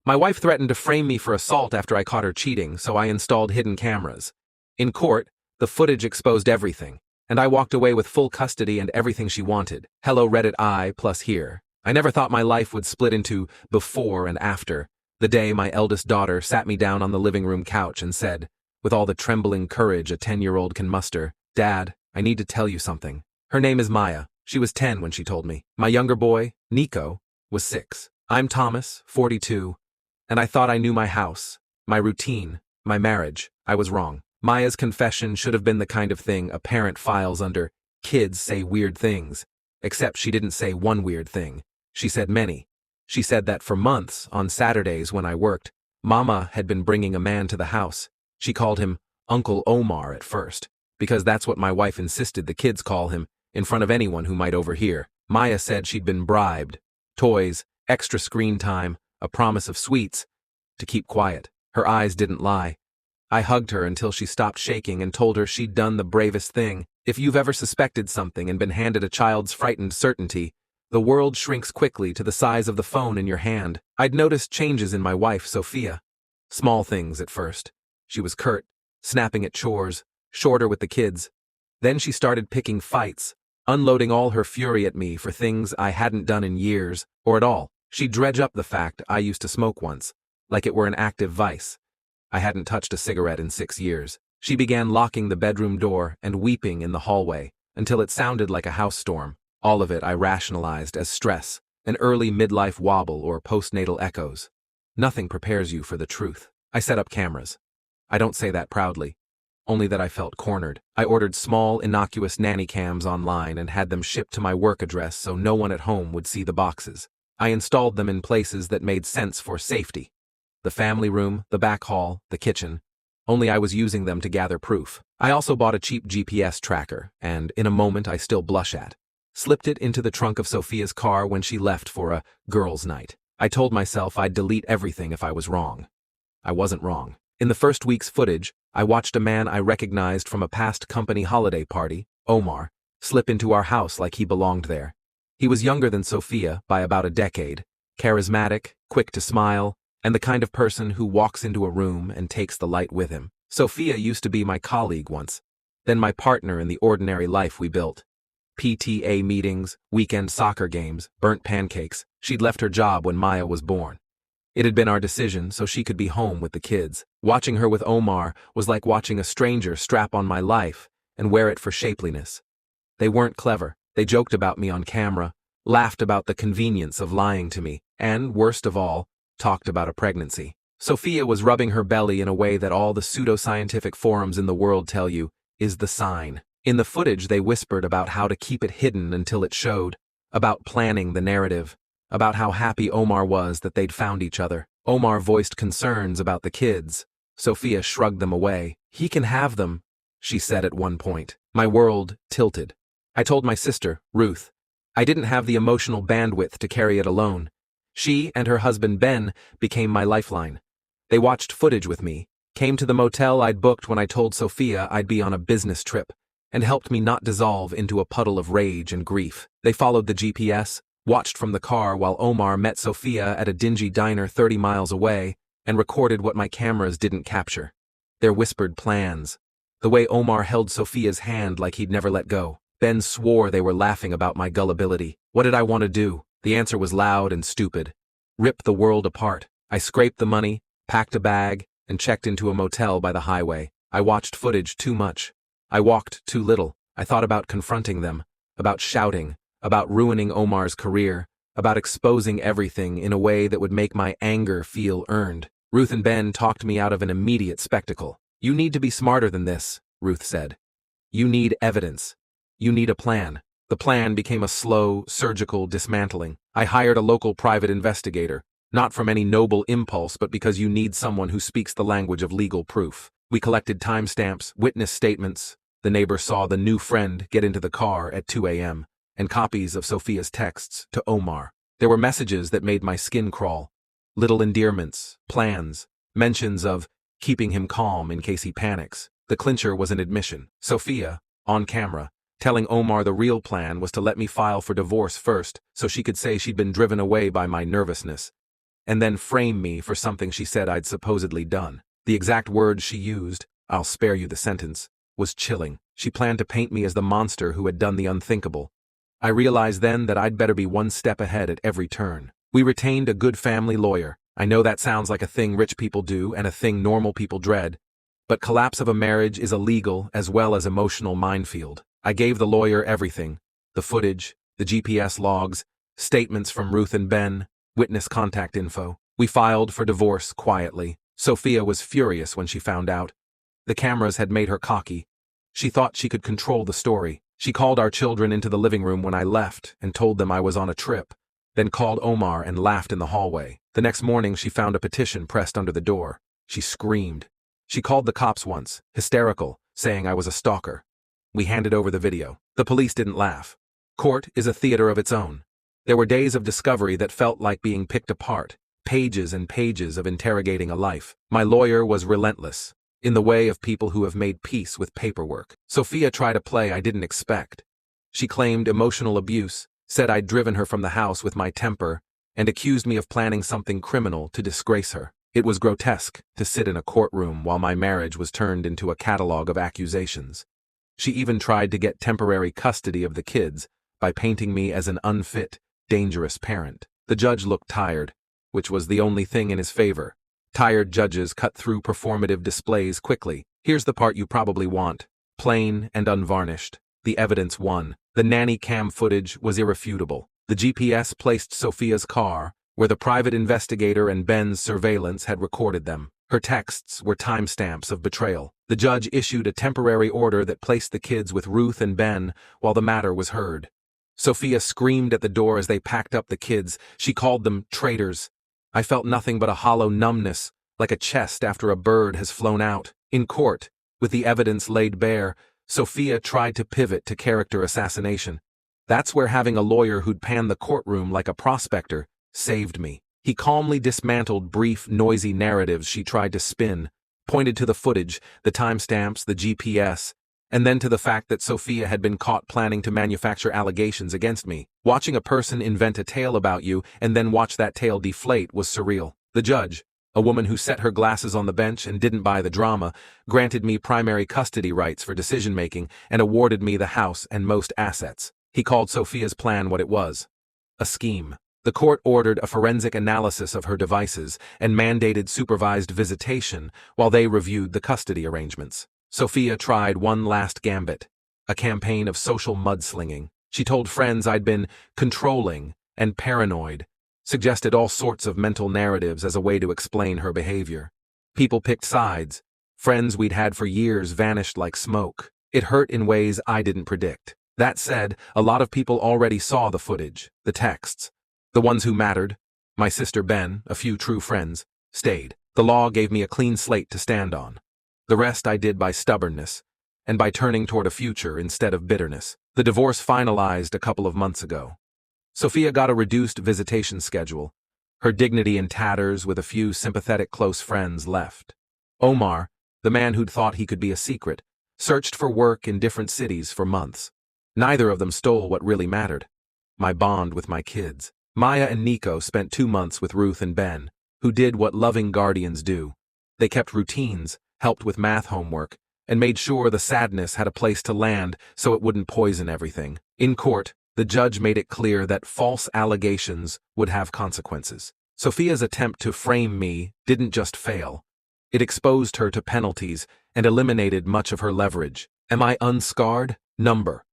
My wife threatened to frame me for assault after I caught her cheating, so I installed hidden cameras. In court, the footage exposed everything, and I walked away with full custody and everything she wanted. Hello Reddit I plus here. I never thought my life would split into before and after. The day my eldest daughter sat me down on the living room couch and said, with all the trembling courage a 10-year-old can muster, "Dad, I need to tell you something." Her name is Maya. She was 10 when she told me. My younger boy, Nico, was 6. I'm Thomas, 42, and I thought I knew my house, my routine, my marriage. I was wrong. Maya's confession should have been the kind of thing a parent files under "kids say weird things," except she didn't say one weird thing. She said many. She said that for months, on Saturdays when I worked, Mama had been bringing a man to the house. She called him Uncle Omar at first, because that's what my wife insisted the kids call him, in front of anyone who might overhear. Maya said she'd been bribed. Toys, extra screen time, a promise of sweets, to keep quiet. Her eyes didn't lie. I hugged her until she stopped shaking and told her she'd done the bravest thing. If you've ever suspected something and been handed a child's frightened certainty, the world shrinks quickly to the size of the phone in your hand. I'd noticed changes in my wife, Sophia. Small things at first. She was curt, snapping at chores, shorter with the kids. Then she started picking fights, unloading all her fury at me for things I hadn't done in years, or at all. She'd dredge up the fact I used to smoke once, like it were an active vice. I hadn't touched a cigarette in 6 years. She began locking the bedroom door and weeping in the hallway, until it sounded like a house storm. All of it I rationalized as stress, an early midlife wobble or postnatal echoes. Nothing prepares you for the truth. I set up cameras. I don't say that proudly, only that I felt cornered. I ordered small, innocuous nanny cams online and had them shipped to my work address so no one at home would see the boxes. I installed them in places that made sense for safety. The family room, the back hall, the kitchen. Only I was using them to gather proof. I also bought a cheap GPS tracker, and in a moment I still blush at. Slipped it into the trunk of Sophia's car when she left for a girls' night. I told myself I'd delete everything if I was wrong. I wasn't wrong. In the first week's footage, I watched a man I recognized from a past company holiday party, Omar, slip into our house like he belonged there. He was younger than Sophia by about a decade, charismatic, quick to smile, and the kind of person who walks into a room and takes the light with him. Sophia used to be my colleague once, then my partner in the ordinary life we built. PTA meetings, weekend soccer games, burnt pancakes. She'd left her job when Maya was born. It had been our decision so she could be home with the kids. Watching her with Omar was like watching a stranger strap on my life and wear it for shapeliness. They weren't clever. They joked about me on camera, laughed about the convenience of lying to me, and, worst of all, talked about a pregnancy. Sophia was rubbing her belly in a way that all the pseudoscientific forums in the world tell you is the sign. In the footage they whispered about how to keep it hidden until it showed, about planning the narrative, about how happy Omar was that they'd found each other. Omar voiced concerns about the kids. Sophia shrugged them away. "He can have them," she said at one point. My world tilted. I told my sister, Ruth, I didn't have the emotional bandwidth to carry it alone. She and her husband Ben became my lifeline. They watched footage with me, came to the motel I'd booked when I told Sophia I'd be on a business trip, and helped me not dissolve into a puddle of rage and grief. They followed the GPS, watched from the car while Omar met Sophia at a dingy diner 30 miles away, and recorded what my cameras didn't capture. Their whispered plans. The way Omar held Sophia's hand like he'd never let go. Ben swore they were laughing about my gullibility. What did I want to do? The answer was loud and stupid. Rip the world apart. I scraped the money, packed a bag, and checked into a motel by the highway. I watched footage too much. I walked too little. I thought about confronting them, about shouting, about ruining Omar's career, about exposing everything in a way that would make my anger feel earned. Ruth and Ben talked me out of an immediate spectacle. "You need to be smarter than this," Ruth said. "You need evidence. You need a plan." The plan became a slow, surgical dismantling. I hired a local private investigator, not from any noble impulse but because you need someone who speaks the language of legal proof. We collected timestamps, witness statements. The neighbor saw the new friend get into the car at 2 a.m., and copies of Sophia's texts to Omar. There were messages that made my skin crawl. Little endearments, plans, mentions of keeping him calm in case he panics. The clincher was an admission. Sophia, on camera, telling Omar the real plan was to let me file for divorce first so she could say she'd been driven away by my nervousness. and then frame me for something she said I'd supposedly done. The exact words she used, "I'll spare you the sentence," was chilling. She planned to paint me as the monster who had done the unthinkable. I realized then that I'd better be one step ahead at every turn. We retained a good family lawyer. I know that sounds like a thing rich people do and a thing normal people dread, but collapse of a marriage is a legal as well as emotional minefield. I gave the lawyer everything: the footage, the GPS logs, statements from Ruth and Ben, witness contact info. We filed for divorce quietly. Sophia was furious when she found out. The cameras had made her cocky. She thought she could control the story. She called our children into the living room when I left and told them I was on a trip, then called Omar and laughed in the hallway. The next morning she found a petition pressed under the door. She screamed. She called the cops once, hysterical, saying I was a stalker. We handed over the video. The police didn't laugh. Court is a theater of its own. There were days of discovery that felt like being picked apart, pages and pages of interrogating a life. My lawyer was relentless, in the way of people who have made peace with paperwork. Sophia tried a play I didn't expect. She claimed emotional abuse, said I'd driven her from the house with my temper, and accused me of planning something criminal to disgrace her. It was grotesque to sit in a courtroom while my marriage was turned into a catalog of accusations. She even tried to get temporary custody of the kids by painting me as an unfit, dangerous parent. The judge looked tired, which was the only thing in his favor. Tired judges cut through performative displays quickly. Here's the part you probably want. Plain and unvarnished. The evidence won. The nanny cam footage was irrefutable. The GPS placed Sophia's car where the private investigator and Ben's surveillance had recorded them. Her texts were timestamps of betrayal. The judge issued a temporary order that placed the kids with Ruth and Ben while the matter was heard. Sophia screamed at the door as they packed up the kids. She called them traitors. I felt nothing but a hollow numbness, like a chest after a bird has flown out. In court, with the evidence laid bare, Sophia tried to pivot to character assassination. That's where having a lawyer who'd pan the courtroom like a prospector saved me. He calmly dismantled brief, noisy narratives she tried to spin, pointed to the footage, the timestamps, the GPS, and then to the fact that Sophia had been caught planning to manufacture allegations against me. Watching a person invent a tale about you and then watch that tale deflate was surreal. The judge, a woman who set her glasses on the bench and didn't buy the drama, granted me primary custody rights for decision-making and awarded me the house and most assets. He called Sophia's plan what it was: a scheme. The court ordered a forensic analysis of her devices and mandated supervised visitation while they reviewed the custody arrangements. Sophia tried one last gambit, a campaign of social mudslinging. She told friends I'd been controlling and paranoid, suggested all sorts of mental narratives as a way to explain her behavior. People picked sides. Friends we'd had for years vanished like smoke. It hurt in ways I didn't predict. That said, a lot of people already saw the footage, the texts. The ones who mattered, my sister Ben, a few true friends, stayed. The law gave me a clean slate to stand on. The rest I did by stubbornness, and by turning toward a future instead of bitterness. The divorce finalized a couple of months ago. Sophia got a reduced visitation schedule, her dignity in tatters with a few sympathetic close friends left. Omar, the man who'd thought he could be a secret, searched for work in different cities for months. Neither of them stole what really mattered: my bond with my kids. Maya and Nico spent 2 months with Ruth and Ben, who did what loving guardians do. They kept routines, helped with math homework, and made sure the sadness had a place to land so it wouldn't poison everything. In court, the judge made it clear that false allegations would have consequences. Sophia's attempt to frame me didn't just fail. It exposed her to penalties and eliminated much of her leverage. Am I unscarred? Number.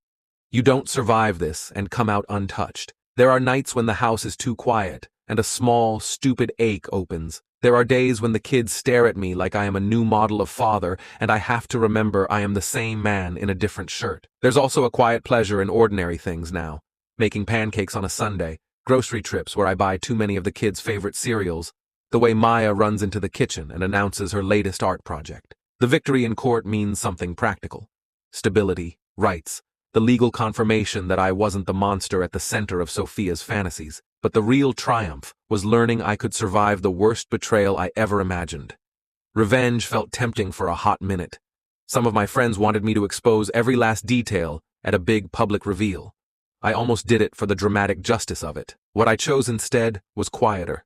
You don't survive this and come out untouched. There are nights when the house is too quiet and a small, stupid ache opens. There are days when the kids stare at me like I am a new model of father and I have to remember I am the same man in a different shirt. There's also a quiet pleasure in ordinary things now. Making pancakes on a Sunday, grocery trips where I buy too many of the kids' favorite cereals, the way Maya runs into the kitchen and announces her latest art project. The victory in court means something practical: stability, rights, the legal confirmation that I wasn't the monster at the center of Sophia's fantasies. But the real triumph was learning I could survive the worst betrayal I ever imagined. Revenge felt tempting for a hot minute. Some of my friends wanted me to expose every last detail at a big public reveal. I almost did it for the dramatic justice of it. What I chose instead was quieter.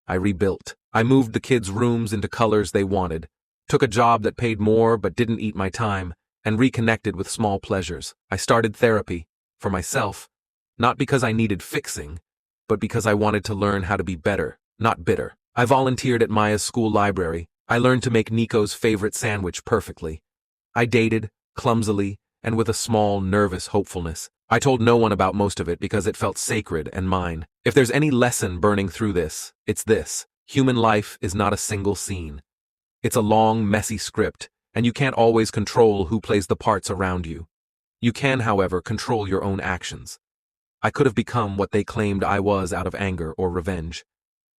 I rebuilt. I moved the kids' rooms into colors they wanted, took a job that paid more but didn't eat my time, and reconnected with small pleasures. I started therapy, for myself, not because I needed fixing, but because I wanted to learn how to be better, not bitter. I volunteered at Maya's school library. I learned to make Nico's favorite sandwich perfectly. I dated, clumsily, and with a small, nervous hopefulness. I told no one about most of it because it felt sacred and mine. If there's any lesson burning through this, it's this. Human life is not a single scene. It's a long, messy script, and you can't always control who plays the parts around you. You can, however, control your own actions. I could have become what they claimed I was out of anger or revenge.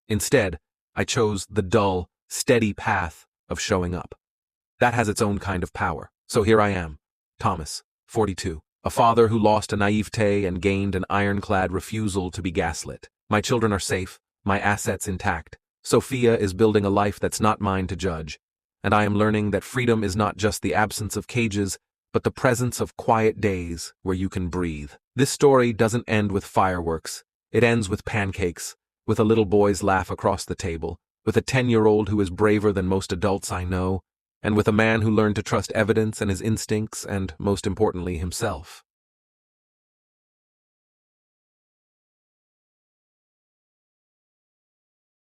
Instead, I chose the dull, steady path of showing up. That has its own kind of power. So here I am, Thomas, 42, a father who lost a naivete and gained an ironclad refusal to be gaslit. My children are safe, my assets intact. Sophia is building a life that's not mine to judge, and I am learning that freedom is not just the absence of cages, but the presence of quiet days where you can breathe. This story doesn't end with fireworks. It ends with pancakes, with a little boy's laugh across the table, with a 10-year-old who is braver than most adults I know, and with a man who learned to trust evidence and his instincts and, most importantly, himself.